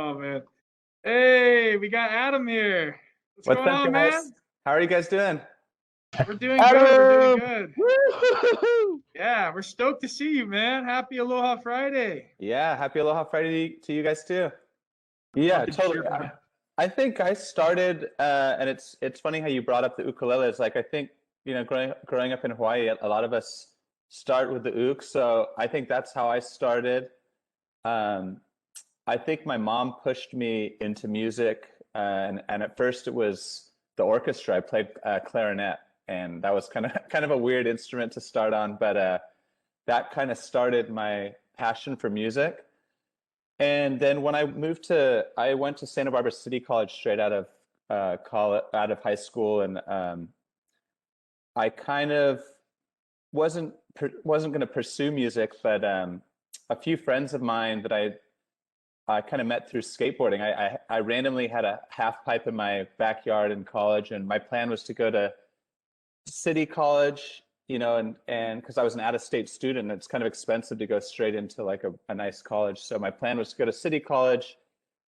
Oh man. Hey, we got Adam here. What's What's going up, on, guys? man? How are you guys doing? We're doing good. We're doing Adam! good. Woo-hoo-hoo! Yeah, we're stoked to see you, man. Happy Aloha Friday. Yeah, happy Aloha Friday to you guys too. Would love Yeah, to just hear totally. from you. I think I started, and it's funny how you brought up the ukuleles. Like I think growing up in Hawaii, a lot of us start with the uk. So I think that's how I started. Um, I think my mom pushed me into music, and at first it was the orchestra. I played clarinet, and that was kind of a weird instrument to start on, but that kind of started my passion for music. And then when I went to Santa Barbara City College straight out of college, out of high school, and I kind of wasn't going to pursue music, but a few friends of mine that I kind of met through skateboarding. I randomly had a half pipe in my backyard in college, and my plan was to go to city college, and because I was an out-of-state student, it's kind of expensive to go straight into like a nice college. So my plan was to go to city college,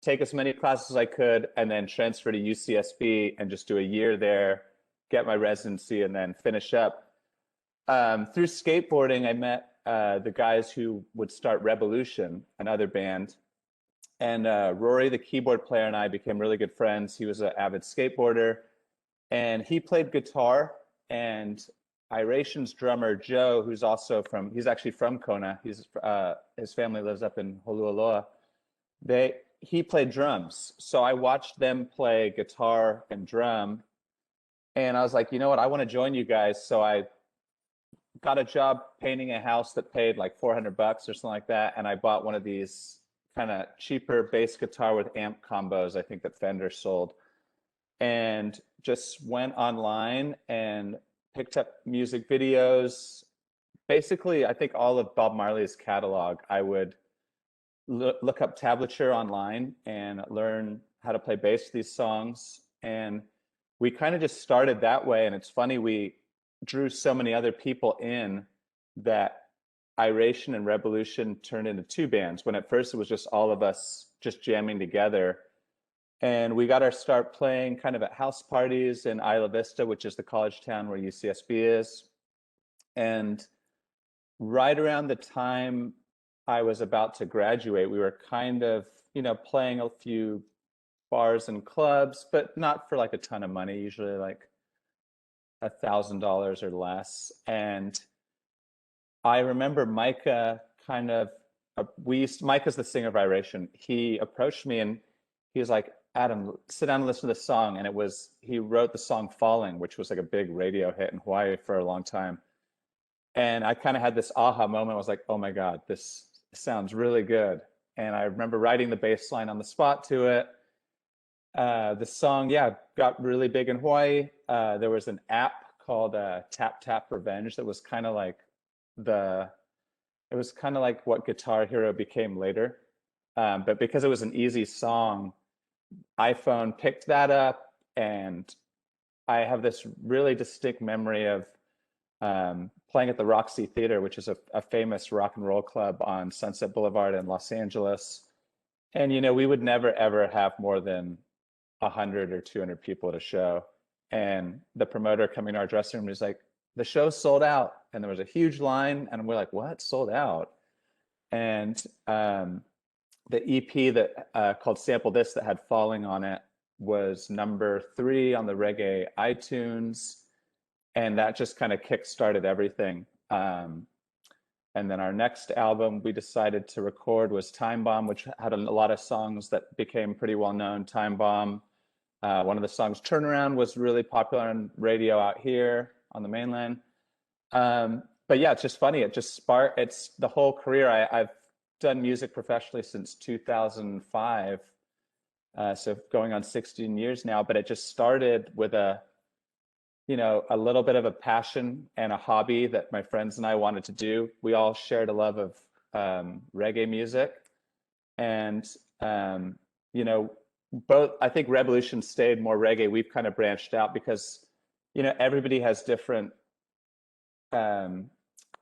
take as many classes as I could, and then transfer to UCSB and just do a year there, get my residency, and then finish up. Through skateboarding, I met the guys who would start Revolution, another band. And Rory, the keyboard player, and I became really good friends. He was an avid skateboarder, and he played guitar. And Iration's drummer Joe, he's actually from Kona. His family lives up in Holualoa. He played drums, so I watched them play guitar and drum, and I was like, you know what, I want to join you guys. So I got a job painting a house that paid like $400 or something like that, and I bought one of these kind of cheaper bass guitar with amp combos, I think that Fender sold, and just went online and picked up music videos. Basically, I think all of Bob Marley's catalog. I would look up tablature online and learn how to play bass to these songs. And we kind of just started that way. And it's funny, we drew so many other people in that Iration and Revolution turned into two bands, when at first it was just all of us just jamming together. And we got our start playing kind of at house parties in Isla Vista, which is the college town where UCSB is. And right around the time I was about to graduate, we were kind of, playing a few bars and clubs, but not for like a ton of money, usually like $1,000 or less. And I remember Micah Micah's the singer of Iration. He approached me and he was like, Adam, sit down and listen to this song. And he wrote the song Falling, which was like a big radio hit in Hawaii for a long time. And I kind of had this aha moment. I was like, oh my God, this sounds really good. And I remember writing the bass line on the spot to it. The song, yeah, got really big in Hawaii. There was an app called Tap Tap Revenge that was kind of like what Guitar Hero became later. But because it was an easy song, iPhone picked that up, and I have this really distinct memory of playing at the Roxy Theater, which is a famous rock and roll club on Sunset Boulevard in Los Angeles. And, we would never, ever have more than 100 or 200 people at a show. And the promoter coming to our dressing room was like, the show's sold out. And there was a huge line. And we're like, what? Sold out? And the EP that called Sample This that had Falling on it was number 3 on the reggae iTunes. And that just kind of kick-started everything. And then our next album we decided to record was Time Bomb, which had a lot of songs that became pretty well known. Time Bomb. One of the songs, Turnaround, was really popular on radio out here on the mainland. But yeah, it's just funny. It's the whole career. I've done music professionally since 2005. So going on 16 years now, but it just started with a little bit of a passion and a hobby that my friends and I wanted to do. We all shared a love of reggae music, and I think Revolution stayed more reggae. We've kind of branched out because everybody has different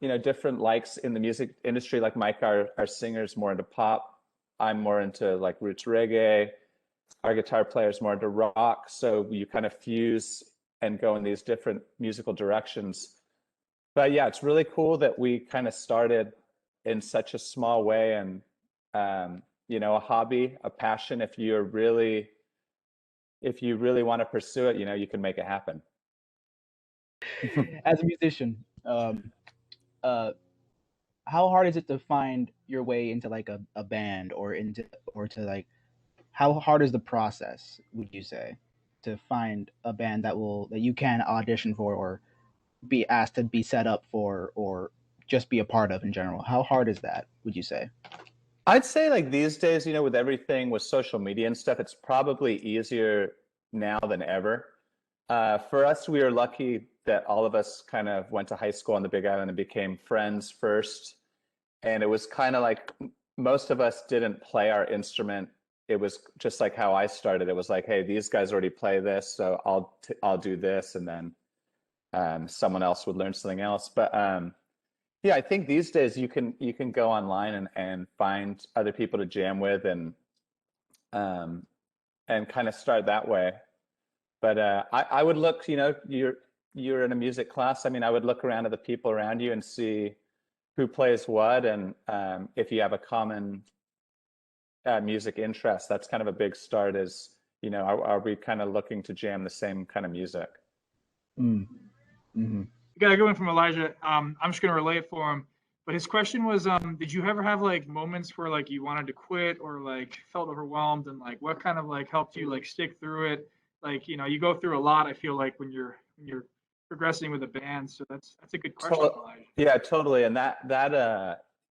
different likes in the music industry. Like Mike, our singer's more into pop. I'm more into like roots reggae. Our guitar player is more into rock. So you kind of fuse and go in these different musical directions. But yeah, it's really cool that we kind of started in such a small way and a hobby, a passion. If you really want to pursue it, you can make it happen. As a musician, uh, how hard is it to find your way into like a band or into or to like how hard is the process, would you say, to find a band that you can audition for or be asked to be set up for or just be a part of in general? How hard is that, would you say? I'd say like these days, with everything with social media and stuff, it's probably easier now than ever. For us, we are lucky that all of us kind of went to high school on the Big Island and became friends first. And it was kind of like most of us didn't play our instrument. It was just like how I started. It was like, hey, these guys already play this, so I'll do this, and then someone else would learn something else. But yeah, I think these days you can go online and find other people to jam with um, and kind of start that way. But I would look, you're in a music class. I mean, I would look around at the people around you and see who plays what, and if you have a common music interest, that's kind of a big start. Is are we kind of looking to jam the same kind of music? Mm. Hmm. We got a good one from Elijah. I'm just gonna relay it for him. But his question was, did you ever have like moments where like you wanted to quit or like felt overwhelmed, and like what kind of like helped you like stick through it? Like, you go through a lot, I feel like when you're progressing with a band. So that's a good question, To- Elijah. yeah, totally. And that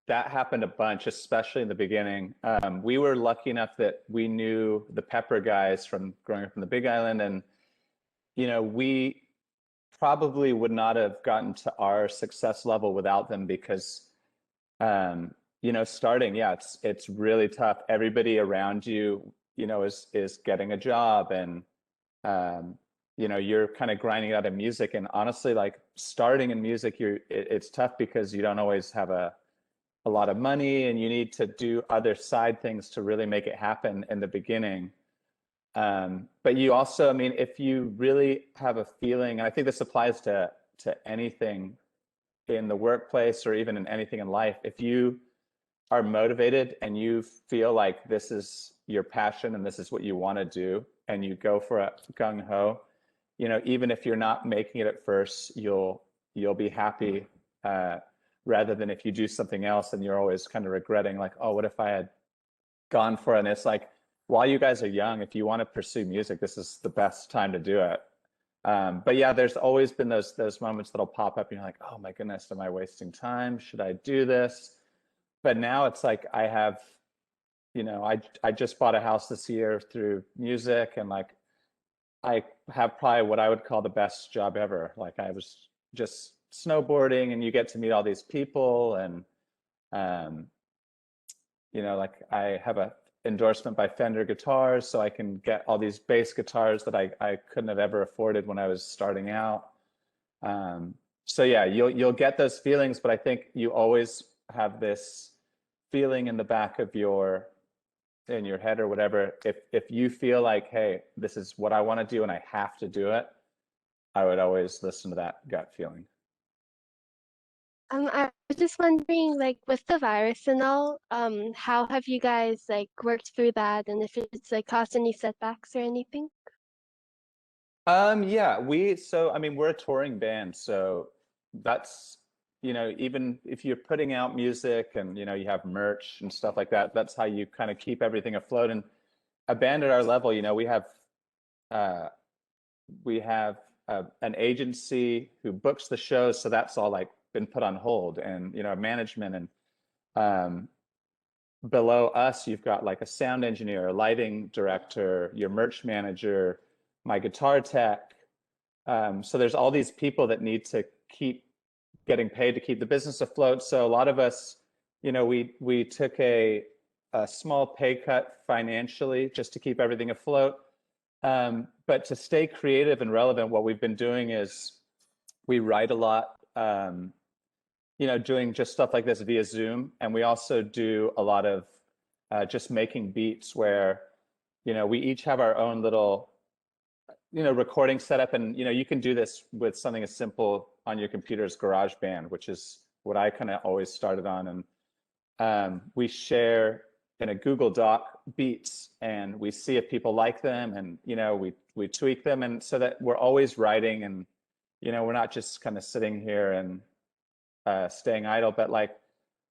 happened a bunch, especially in the beginning. We were lucky enough that we knew the Pepper guys from growing up in the Big Island, and we probably would not have gotten to our success level without them because starting, yeah, it's really tough. Everybody around you, is getting a job, and um, you're kind of grinding out in music. And honestly, like starting in music, it's tough because you don't always have a lot of money, and you need to do other side things to really make it happen in the beginning. But you also, I mean, if you really have a feeling, and I think this applies to anything in the workplace or even in anything in life, if you are motivated and you feel like this is your passion and this is what you want to do, and you go for it gung ho, even if you're not making it at first, you'll be happy, rather than if you do something else and you're always kind of regretting, like, oh, what if I had gone for it? And it's like, while you guys are young, if you want to pursue music, this is the best time to do it. But yeah, there's always been those moments that'll pop up and you're like, oh my goodness, am I wasting time? Should I do this? But now it's like I just bought a house this year through music, and like I have probably what I would call the best job ever. Like I was just snowboarding, and you get to meet all these people, and um, like I have a endorsement by Fender guitars, so I can get all these bass guitars that I couldn't have ever afforded when I was starting out. So yeah, you'll get those feelings, but I think you always have this feeling in the back of in your head or whatever. If you feel like, hey, this is what I want to do and I have to do it, I would always listen to that gut feeling. I was just wondering, like, with the virus and all, how have you guys like worked through that, and if it's like caused any setbacks or anything? Yeah, so I mean, we're a touring band, so that's, even if you're putting out music and, you have merch and stuff like that, that's how you kind of keep everything afloat. And a band at our level, uh, we have an agency who books the shows, so that's all like been put on hold, and, management, and um, below us, you've got like a sound engineer, a lighting director, your merch manager, my guitar tech. So there's all these people that need to keep getting paid to keep the business afloat. So a lot of us, we took a small pay cut financially just to keep everything afloat. But to stay creative and relevant, what we've been doing is we write a lot, doing just stuff like this via Zoom. And we also do a lot of just making beats where, we each have our own little, recording setup. And, you can do this with something as simple on your computer's GarageBand, which is what I kind of always started on. And we share in a Google Doc beats, and we see if people like them, and, we tweak them. And so that we're always writing, and, we're not just kind of sitting here and staying idle, but like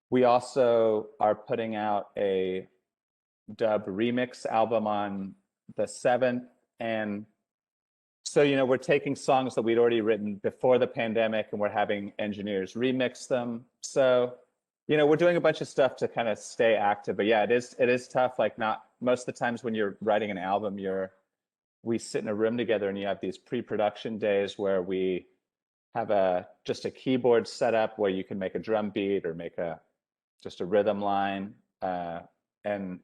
we also are putting out a dub remix album on the 7th. And so, we're taking songs that we'd already written before the pandemic, and we're having engineers remix them. So, we're doing a bunch of stuff to kind of stay active. But yeah, it is tough. Like, not most of the times when you're writing an album, we sit in a room together, and you have these pre-production days where we have just a keyboard setup where you can make a drum beat or make just a rhythm line. And